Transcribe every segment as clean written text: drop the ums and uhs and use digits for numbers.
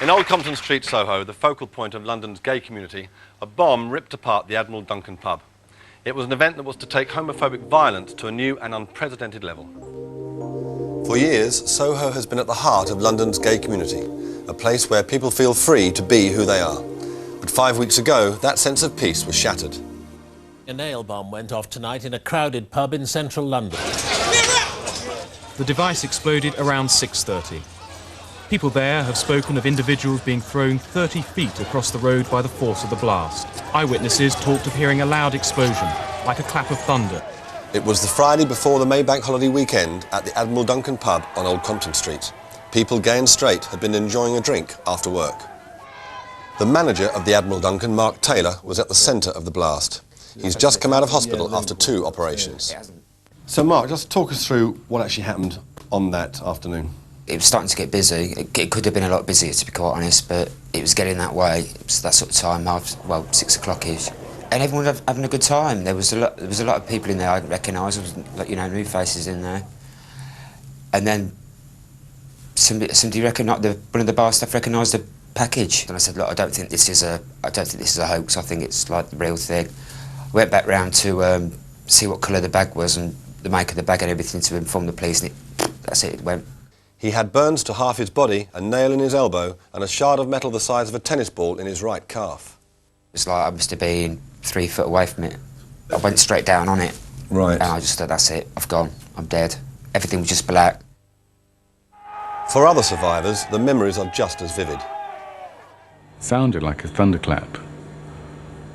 In Old Compton Street, Soho, the focal point of London's gay community, a bomb ripped apart the Admiral Duncan pub. It was an event that was to take homophobic violence to a new and unprecedented level. For years, Soho has been at the heart of London's gay community, a place where people feel free to be who they are. But 5 weeks ago, that sense of peace was shattered. A nail bomb went off tonight in a crowded pub in central London. The device exploded around 6:30. People there have spoken of individuals being thrown 30 feet across the road by the force of the blast. Eyewitnesses talked of hearing a loud explosion, like a clap of thunder. It was the Friday before the May Bank holiday weekend at the Admiral Duncan pub on Old Compton Street. People, gay and straight, had been enjoying a drink after work. The manager of the Admiral Duncan, Mark Taylor, was at the centre of the blast. He's just come out of hospital after 2 operations. So Mark, just talk us through what actually happened on that afternoon. It was starting to get busy. It could have been a lot busier, to be quite honest, but it was getting that way. It was that sort of time, 6 o'clock-ish. And everyone was having a good time. There was a lot of people in there I didn't recognise. There was, you know, new faces in there. And then somebody recognised, one of the bar staff recognised the package. And I said, look, I don't think this is a hoax. I think it's like the real thing. I went back round to see what colour the bag was and the make of the bag and everything to inform the police, and that's it went. He had burns to half his body, a nail in his elbow, and a shard of metal the size of a tennis ball in his right calf. It's like I must have been 3 foot away from it. I went straight down on it. Right. And I just thought, that's it, I've gone, I'm dead. Everything was just black. For other survivors, the memories are just as vivid. Sounded like a thunderclap,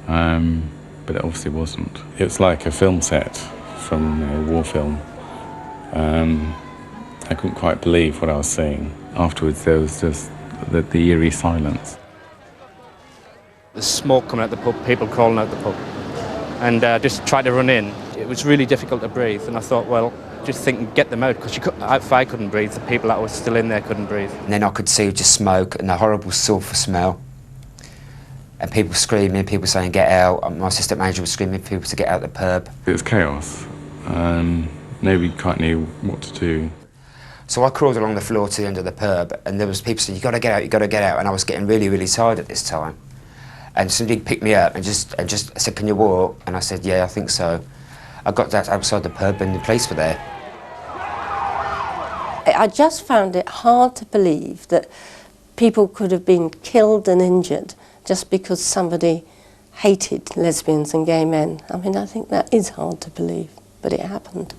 but it obviously wasn't. It was like a film set from a war film. I couldn't quite believe what I was seeing. Afterwards, there was just the eerie silence. The smoke coming out the pub, people crawling out the pub, and just tried to run in. It was really difficult to breathe, and I thought, well, just think and get them out, because if I couldn't breathe, the people that were still in there couldn't breathe. And then I could see just smoke and the horrible sulphur smell, and people screaming, people saying, get out. My assistant manager was screaming for people to get out the pub. It was chaos. Nobody quite knew what to do. So I crawled along the floor to the end of the pub, and there was people saying, you've got to get out, you've got to get out, and I was getting really, really tired at this time. And somebody picked me up and just said, can you walk? And I said, yeah, I think so. I got outside the pub and the police were there. I just found it hard to believe that people could have been killed and injured just because somebody hated lesbians and gay men. I mean, I think that is hard to believe, but it happened.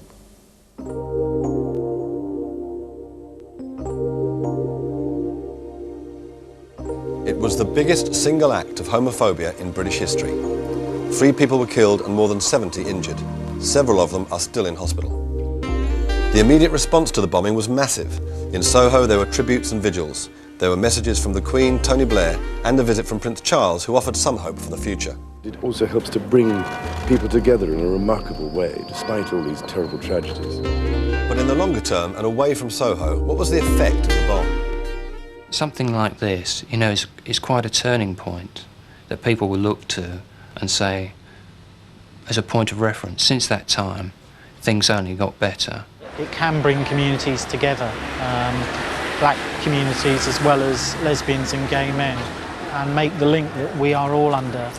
It was the biggest single act of homophobia in British history. 3 people were killed and more than 70 injured. Several of them are still in hospital. The immediate response to the bombing was massive. In Soho, there were tributes and vigils. There were messages from the Queen, Tony Blair, and a visit from Prince Charles, who offered some hope for the future. It also helps to bring people together in a remarkable way, despite all these terrible tragedies. But in the longer term, and away from Soho, what was the effect of the bomb? Something like this, you know, is quite a turning point that people will look to and say, as a point of reference, since that time, things only got better. It can bring communities together, black communities as well as lesbians and gay men, and make the link that we are all under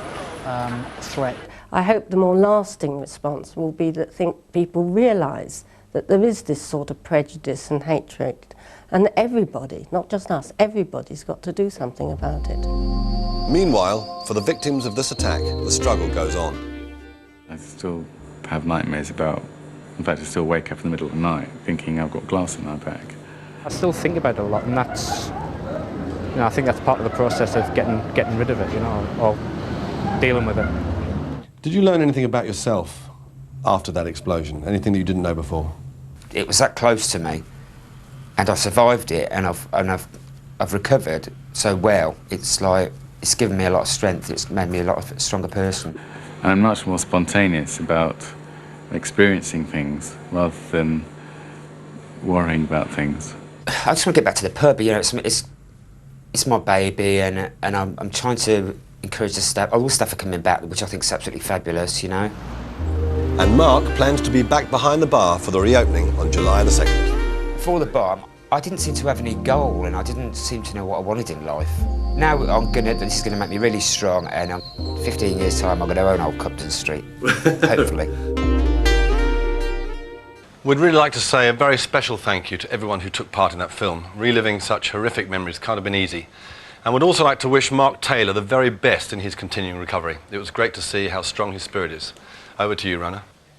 threat. I hope the more lasting response will be that people realise that there is this sort of prejudice and hatred, and everybody, not just us, everybody's got to do something about it. Meanwhile, for the victims of this attack, the struggle goes on. I still have nightmares about, in fact I still wake up in the middle of the night thinking I've got glass in my back. I still think about it a lot, and that's, you know, I think that's part of the process of getting rid of it, you know, or dealing with it. Did you learn anything about yourself after that explosion? Anything that you didn't know before? It was that close to me, and I survived it, and I've recovered so well. It's like, it's given me a lot of strength. It's made me a lot of a stronger person. And I'm much more spontaneous about experiencing things rather than worrying about things. I just want to get back to the pub. You know, it's my baby, and I'm trying to encourage the staff. All the staff are coming back, which I think is absolutely fabulous. You know. And Mark plans to be back behind the bar for the reopening on July the 2nd. For the bar, I didn't seem to have any goal, and I didn't seem to know what I wanted in life. Now this is gonna make me really strong, and in 15 years' time I'm gonna own Old Compton Street, hopefully. We'd really like to say a very special thank you to everyone who took part in that film. Reliving such horrific memories can't have been easy. And we'd also like to wish Mark Taylor the very best in his continuing recovery. It was great to see how strong his spirit is. Over to you, Rana.